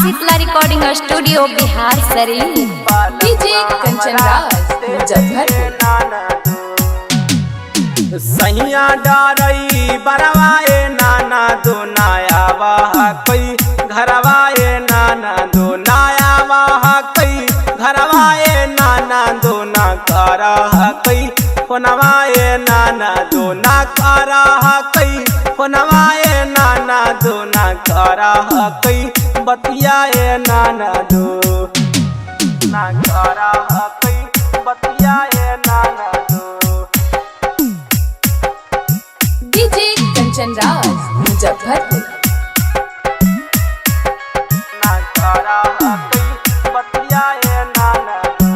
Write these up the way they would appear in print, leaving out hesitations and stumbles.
Shitala recording studio Bihar Sharif. DJ Kanchan Raj Muzaffarpur. सैया डरई बरवाए नाना दो नाया वाह कोई घरवाए नाना दो नाया वाह कोई घरवाए नाना दो ना करा कई फोनवाए नाना दो ना करा कई फोनवाए नाना दो ना करा कई बतियाए नाना दो ना करा कई बतियाए नाना दो। डीजे कंचन राज मुजफ्फरपुर। ना करा कई बतियाए नाना दो।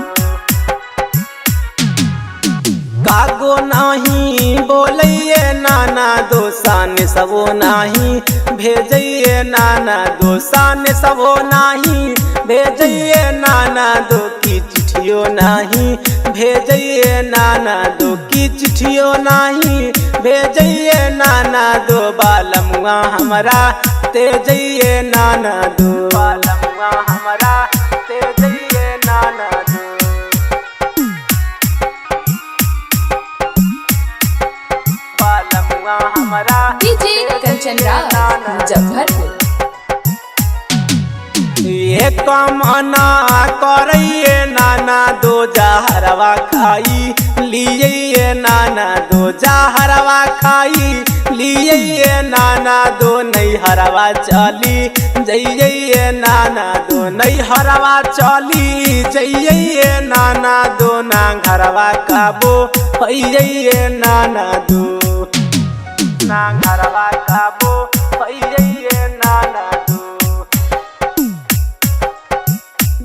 कागो नहीं बोलिए नाना दो सान सबो नहीं भेजिए नाना दो सान सबो नहीं भेजिए नाना दो की चिट्ठियों नहीं भेजिए नाना दो की चिट्ठियों नहीं भेजिए नाना दो बालमुआ हमारा तेजिए नाना दो बालमुआ हमारा तेजिए नाना दो। बालमुआ हमारा डीजे कंचन राज मुजफ्फरपुर। ये कमना करिए नाना दो जहरवा खाई लिए नाना दो जहरवा खाई लिए नाना दो नहीं हरवा चली जइए नाना दो नहीं हरवा चली जइए नाना दो ना घरवा काबो होइए नाना दो ना घरवा काबो होइए नाना दो।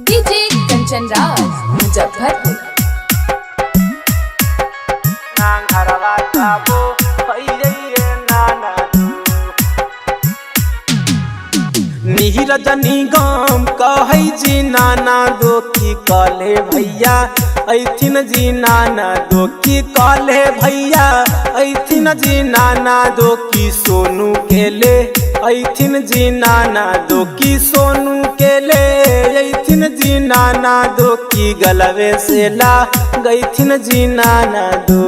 डीजे कंचन राज मुजफ्फरपुर। ना घरवा काबो होइए नाना दो। नीरज निगम कहै जी नाना दो की कले भैया ऐथिन जी नाना दो की कले भैया ऐथिन जी नाना दो की सोनू के ले ऐथिन जी नाना दो की सोनू के ले ऐथिन जी नाना दो की गलवे से ला गैथिन जी नाना दो।